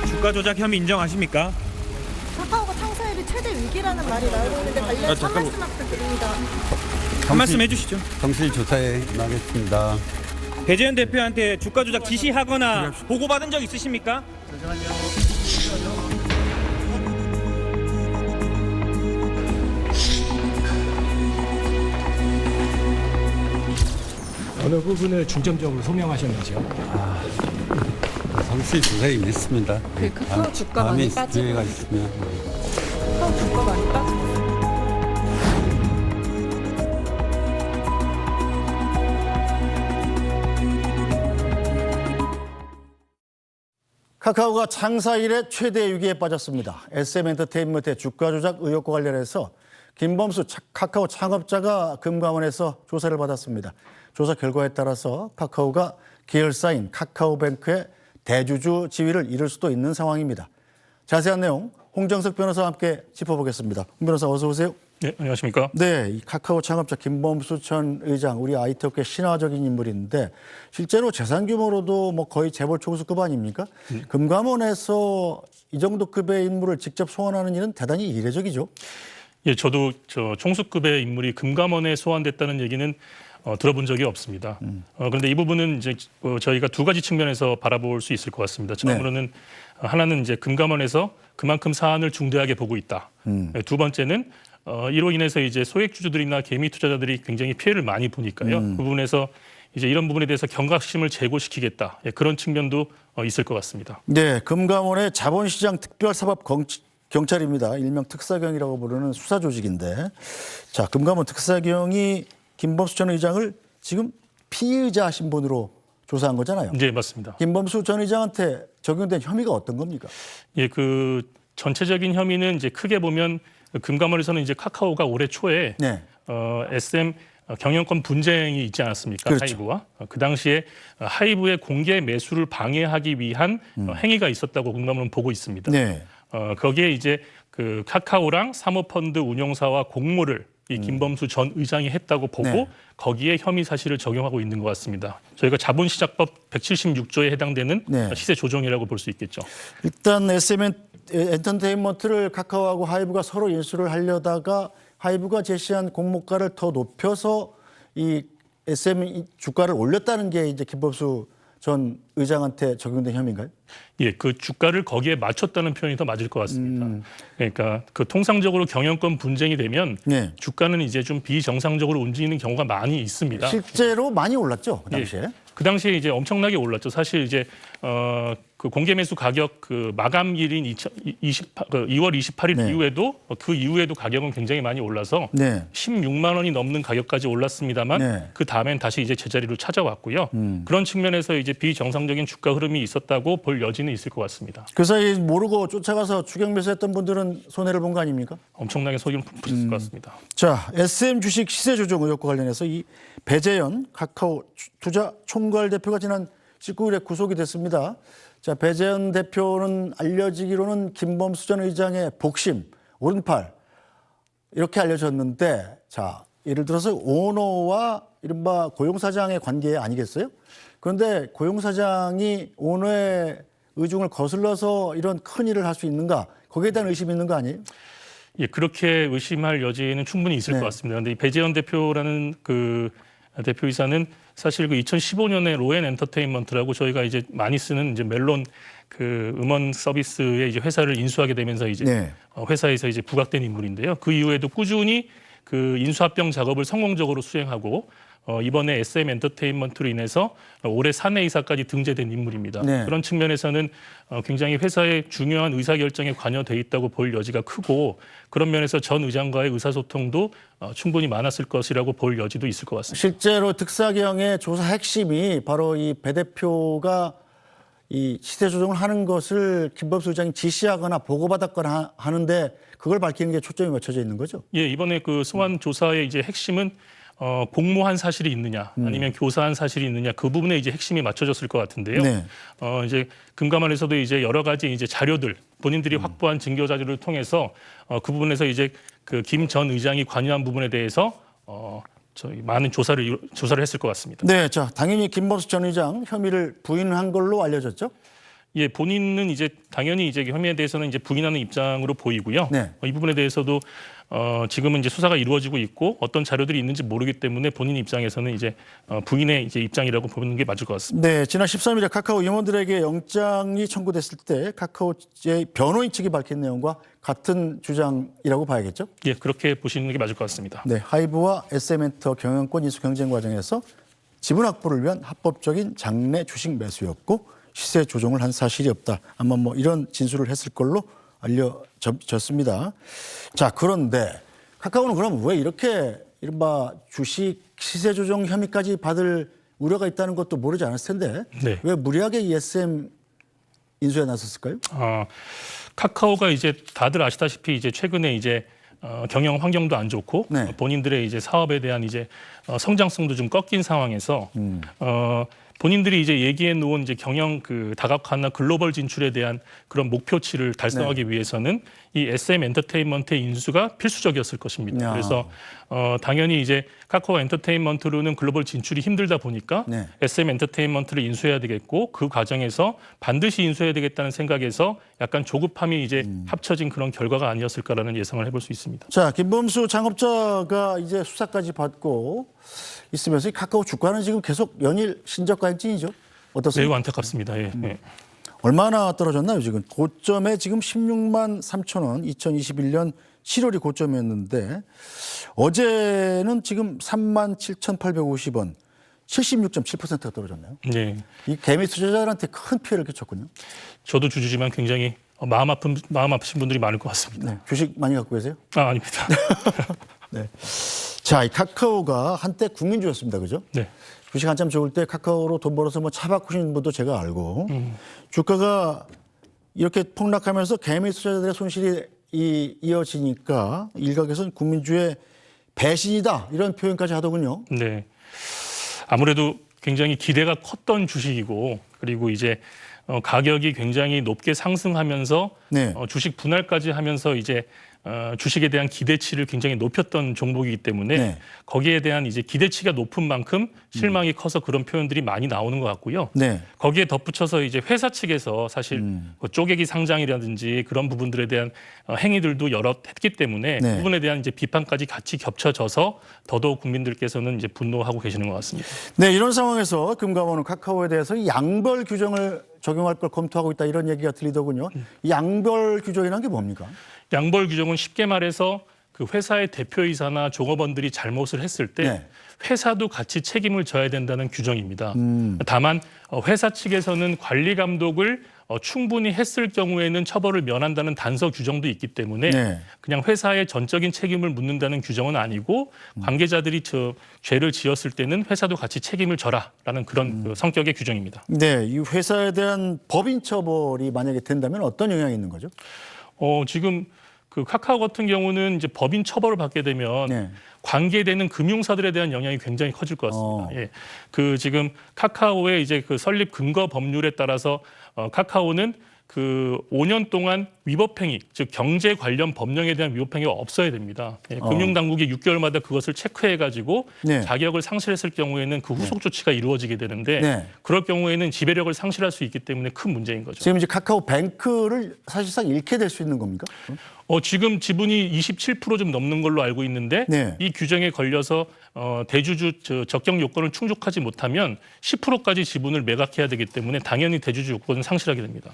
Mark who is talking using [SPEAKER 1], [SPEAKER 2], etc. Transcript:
[SPEAKER 1] 주가 조작 혐의 인정하십니까?
[SPEAKER 2] 카카오가 창사일이 최대 위기라는 말이 나오고 있는데 관련해서 한 말씀 부탁드립니다.
[SPEAKER 1] 한 말씀 해주시죠.
[SPEAKER 3] 정실 조사에 나가겠습니다.
[SPEAKER 1] 배재현 대표한테 주가 조작 지시하거나 보고받은 적 있으십니까?
[SPEAKER 4] 어느 부분을 중점적으로 소명하셨는지요?
[SPEAKER 3] 정실 조사에 임했습니다.
[SPEAKER 2] 그 카카오 주가
[SPEAKER 3] 다음에
[SPEAKER 2] 많이 빠지고
[SPEAKER 3] 기회가 있으면.
[SPEAKER 2] 카카오 주가 많이 빠지고
[SPEAKER 5] 카카오가 창사 이래 최대 위기에 빠졌습니다. SM엔터테인먼트의 주가 조작 의혹과 관련해서 김범수 카카오 창업자가 금감원에서 조사를 받았습니다. 조사 결과에 따라서 카카오가 계열사인 카카오뱅크의 대주주 지위를 잃을 수도 있는 상황입니다. 자세한 내용 홍정석 변호사와 함께 짚어보겠습니다. 홍 변호사 어서 오세요.
[SPEAKER 6] 네, 안녕하십니까?
[SPEAKER 5] 네, 이 카카오 창업자 김범수 전 의장, 우리 IT업계 신화적인 인물인데 실제로 재산 규모로도 뭐 거의 재벌 총수급 아닙니까? 금감원에서 이 정도 급의 인물을 직접 소환하는 일은 대단히 이례적이죠.
[SPEAKER 6] 예, 저도 총수급의 인물이 금감원에 소환됐다는 얘기는 들어본 적이 없습니다. 그런데 이 부분은 이제 저희가 두 가지 측면에서 바라볼 수 있을 것 같습니다. 처음으로는 하나는 이제 금감원에서 그만큼 사안을 중대하게 보고 있다. 두 번째는 이로 인해서 이제 소액주주들이나 개미 투자자들이 굉장히 피해를 많이 보니까요. 그 부분에서 이제 이런 부분에 대해서 경각심을 제고시키겠다. 그런 측면도 있을 것 같습니다.
[SPEAKER 5] 네, 금감원의 자본시장 특별사법경찰입니다. 일명 특사경이라고 부르는 수사 조직인데, 자, 금감원 특사경이 김범수 전 의장을 지금 피의자 신분으로 조사한 거잖아요.
[SPEAKER 6] 네, 맞습니다.
[SPEAKER 5] 김범수 전 의장한테 적용된 혐의가 어떤 겁니까?
[SPEAKER 6] 예, 그 전체적인 혐의는 이제 크게 보면 금감원에서는 이제 카카오가 올해 초에
[SPEAKER 5] 네.
[SPEAKER 6] SM 경영권 분쟁이 있지 않았습니까?
[SPEAKER 5] 그렇죠.
[SPEAKER 6] 하이브와 그 당시에 하이브의 공개 매수를 방해하기 위한 행위가 있었다고 금감원은 보고 있습니다.
[SPEAKER 5] 네.
[SPEAKER 6] 거기에 이제 그 카카오랑 사모펀드 운용사와 공모를 이 김범수 전 의장이 했다고 보고
[SPEAKER 5] 네.
[SPEAKER 6] 거기에 혐의 사실을 적용하고 있는 것 같습니다. 저희가 자본시장법 176조에 해당되는
[SPEAKER 5] 네.
[SPEAKER 6] 시세 조정이라고 볼 수 있겠죠.
[SPEAKER 5] 일단 SM엔터테인먼트를 카카오하고 하이브가 서로 인수를 하려다가 하이브가 제시한 공모가를 더 높여서 이 SM 주가를 올렸다는 게 이제 김범수 전 의장한테 적용된 혐의인가요?
[SPEAKER 6] 예, 그 주가를 거기에 맞췄다는 표현이 더 맞을 것 같습니다. 그러니까 그 통상적으로 경영권 분쟁이 되면
[SPEAKER 5] 네.
[SPEAKER 6] 주가는 이제 좀 비정상적으로 움직이는 경우가 많이 있습니다.
[SPEAKER 5] 실제로 많이 올랐죠, 그 당시에.
[SPEAKER 6] 예, 그 당시에 이제 엄청나게 올랐죠. 사실 이제 그 공개 매수 가격 그 마감일인 2월 28일
[SPEAKER 5] 네.
[SPEAKER 6] 이후에도 그 이후에도 가격은 굉장히 많이 올라서
[SPEAKER 5] 네.
[SPEAKER 6] 16만 원이 넘는 가격까지 올랐습니다만
[SPEAKER 5] 네.
[SPEAKER 6] 그 다음엔 다시 이제 제자리로 찾아왔고요. 그런 측면에서 이제 비정상적인 주가 흐름이 있었다고 볼 여지는 있을 것 같습니다.
[SPEAKER 5] 그 사이 모르고 쫓아가서 추격 매수했던 분들은 손해를 본 거 아닙니까?
[SPEAKER 6] 엄청나게 속이 풀렸을 것 같습니다.
[SPEAKER 5] 자, SM 주식 시세 조정 의혹과 관련해서 이 배재현 카카오 투자 총괄 대표가 지난 19일에 구속이 됐습니다. 자, 배재현 대표는 알려지기로는 김범수 전 의장의 복심, 오른팔 이렇게 알려졌는데, 자, 예를 들어서 오너와 이른바 고용사장의 관계 아니겠어요? 그런데 고용사장이 오너의 의중을 거슬러서 이런 큰 일을 할 수 있는가? 거기에 대한 의심이 있는 거 아니에요?
[SPEAKER 6] 예, 그렇게 의심할 여지는 충분히 있을
[SPEAKER 5] 네.
[SPEAKER 6] 것 같습니다. 그런데 이 배재현 대표라는 그 대표이사는 사실 그 2015년에 로엔 엔터테인먼트라고 저희가 이제 많이 쓰는 이제 멜론 그 음원 서비스의 이제 회사를 인수하게 되면서 이제
[SPEAKER 5] 네.
[SPEAKER 6] 회사에서 이제 부각된 인물인데요. 그 이후에도 꾸준히 그 인수합병 작업을 성공적으로 수행하고 이번에 SM 엔터테인먼트로 인해서 올해 사내이사까지 등재된 인물입니다.
[SPEAKER 5] 네.
[SPEAKER 6] 그런 측면에서는 굉장히 회사의 중요한 의사결정에 관여돼 있다고 볼 여지가 크고 그런 면에서 전 의장과의 의사소통도 충분히 많았을 것이라고 볼 여지도 있을 것 같습니다.
[SPEAKER 5] 실제로 특사경의 조사 핵심이 바로 이 배 대표가 이 시세 조정을 하는 것을 김범수 의장이 지시하거나 보고받았거나 하는데 그걸 밝히는 게 초점이 맞춰져 있는 거죠?
[SPEAKER 6] 예, 이번에 그 소환 조사의 이제 핵심은 공모한 사실이 있느냐 아니면 교사한 사실이 있느냐 그 부분에 이제 핵심이 맞춰졌을 것 같은데요.
[SPEAKER 5] 네.
[SPEAKER 6] 이제 금감원에서도 이제 여러 가지 이제 자료들 본인들이 확보한 증거 자료를 통해서 그 부분에서 이제 그 김 전 의장이 관여한 부분에 대해서 저희 많은 조사를 했을 것 같습니다.
[SPEAKER 5] 네, 자 당연히 김범수 전 의장 혐의를 부인한 걸로 알려졌죠.
[SPEAKER 6] 예, 본인은 이제 당연히 이제 혐의에 대해서는 이제 부인하는 입장으로 보이고요.
[SPEAKER 5] 네.
[SPEAKER 6] 이 부분에 대해서도 지금은 이제 수사가 이루어지고 있고 어떤 자료들이 있는지 모르기 때문에 본인 입장에서는 이제 부인의 이제 입장이라고 보는 게 맞을 것 같습니다.
[SPEAKER 5] 네, 지난 13일에 카카오 임원들에게 영장이 청구됐을 때 카카오의 변호인 측이 밝힌 내용과 같은 주장이라고 봐야겠죠.
[SPEAKER 6] 예, 그렇게 보시는 게 맞을 것 같습니다.
[SPEAKER 5] 네, 하이브와 SM엔터 경영권 인수 경쟁 과정에서 지분 확보를 위한 합법적인 장내 주식 매수였고 시세 조정을 한 사실이 없다. 아마 뭐 이런 진술을 했을 걸로 알려졌습니다. 자, 그런데 카카오는 그럼 왜 이렇게 이른바 주식 시세 조정 혐의까지 받을 우려가 있다는 것도 모르지 않았을 텐데
[SPEAKER 6] 네.
[SPEAKER 5] 왜 무리하게 이 SM 인수에 나섰을까요?
[SPEAKER 6] 카카오가 이제 다들 아시다시피 이제 최근에 이제 경영 환경도 안 좋고
[SPEAKER 5] 네.
[SPEAKER 6] 본인들의 이제 사업에 대한 이제 성장성도 좀 꺾인 상황에서 본인들이 이제 얘기해 놓은 이제 경영 그 다각화나 글로벌 진출에 대한 그런 목표치를 달성하기 위해서는 이 SM 엔터테인먼트의 인수가 필수적이었을 것입니다.
[SPEAKER 5] 야.
[SPEAKER 6] 그래서 당연히 이제 카카오 엔터테인먼트로는 글로벌 진출이 힘들다 보니까
[SPEAKER 5] 네.
[SPEAKER 6] SM 엔터테인먼트를 인수해야 되겠고 그 과정에서 반드시 인수해야 되겠다는 생각에서 약간 조급함이 이제 합쳐진 그런 결과가 아니었을까라는 예상을 해볼 수 있습니다.
[SPEAKER 5] 자, 김범수 창업자가 이제 수사까지 받고 있으면서 이 카카오 주가는 지금 계속 연일 신저가 행진이죠. 어떻습니까?
[SPEAKER 6] 매우 안타깝습니다. 예. 예.
[SPEAKER 5] 얼마나 떨어졌나요? 지금 고점에 지금 16만 3천 원, 2021년 7월이 고점이었는데 어제는 지금 3만 7,850원, 76.7%가 떨어졌네요.
[SPEAKER 6] 네.
[SPEAKER 5] 이 개미 투자자들한테 큰 피해를 끼쳤군요.
[SPEAKER 6] 저도 주주지만 굉장히 마음 아프신 분들이 많을 것 같습니다.
[SPEAKER 5] 네, 주식 많이 갖고 계세요?
[SPEAKER 6] 아닙니다.
[SPEAKER 5] 네. 자, 이 카카오가 한때 국민주였습니다, 그죠?
[SPEAKER 6] 네.
[SPEAKER 5] 주식 한참 좋을 때 카카오로 돈 벌어서 뭐 차 바꾸시는 분도 제가 알고 주가가 이렇게 폭락하면서 개미 투자자들의 손실이 이어지니까 일각에서는 국민주의 배신이다 이런 표현까지 하더군요.
[SPEAKER 6] 네. 아무래도 굉장히 기대가 컸던 주식이고 그리고 이제 가격이 굉장히 높게 상승하면서
[SPEAKER 5] 네.
[SPEAKER 6] 주식 분할까지 하면서 이제 주식에 대한 기대치를 굉장히 높였던 종목이기 때문에
[SPEAKER 5] 네.
[SPEAKER 6] 거기에 대한 이제 기대치가 높은 만큼 실망이 커서 그런 표현들이 많이 나오는 것 같고요.
[SPEAKER 5] 네.
[SPEAKER 6] 거기에 덧붙여서 이제 회사 측에서 사실 그 쪼개기 상장이라든지 그런 부분들에 대한 행위들도 여러 했기 때문에
[SPEAKER 5] 네.
[SPEAKER 6] 그 부분에 대한 이제 비판까지 같이 겹쳐져서 더더욱 국민들께서는 이제 분노하고 계시는 것 같습니다.
[SPEAKER 5] 네, 이런 상황에서 금감원은 카카오에 대해서 양별 규정을 적용할 걸 검토하고 있다 이런 얘기가 들리더군요. 이 양별 규정이란 게 뭡니까?
[SPEAKER 6] 양벌 규정은 쉽게 말해서 그 회사의 대표이사나 종업원들이 잘못을 했을 때
[SPEAKER 5] 네.
[SPEAKER 6] 회사도 같이 책임을 져야 된다는 규정입니다. 다만 회사 측에서는 관리 감독을 충분히 했을 경우에는 처벌을 면한다는 단서 규정도 있기 때문에
[SPEAKER 5] 네.
[SPEAKER 6] 그냥 회사의 전적인 책임을 묻는다는 규정은 아니고 관계자들이 죄를 지었을 때는 회사도 같이 책임을 져라라는 그런 그 성격의 규정입니다.
[SPEAKER 5] 네, 이 회사에 대한 법인 처벌이 만약에 된다면 어떤 영향이 있는 거죠?
[SPEAKER 6] 지금 그 카카오 같은 경우는 이제 법인 처벌을 받게 되면
[SPEAKER 5] 네.
[SPEAKER 6] 관계되는 금융사들에 대한 영향이 굉장히 커질 것 같습니다. 예. 그 지금 카카오의 이제 그 설립 근거 법률에 따라서 카카오는 그 5년 동안 위법행위, 즉 경제 관련 법령에 대한 위법행위가 없어야 됩니다. 예, 금융당국이 6개월마다 그것을 체크해가지고
[SPEAKER 5] 네.
[SPEAKER 6] 자격을 상실했을 경우에는 그 후속 조치가 이루어지게 되는데
[SPEAKER 5] 네.
[SPEAKER 6] 그럴 경우에는 지배력을 상실할 수 있기 때문에 큰 문제인 거죠.
[SPEAKER 5] 지금 이제 카카오뱅크를 사실상 잃게 될 수 있는 겁니까?
[SPEAKER 6] 지금 지분이 27% 좀 넘는 걸로 알고 있는데
[SPEAKER 5] 네.
[SPEAKER 6] 이 규정에 걸려서 대주주 적격 요건을 충족하지 못하면 10%까지 지분을 매각해야 되기 때문에 당연히 대주주 요건은 상실하게 됩니다.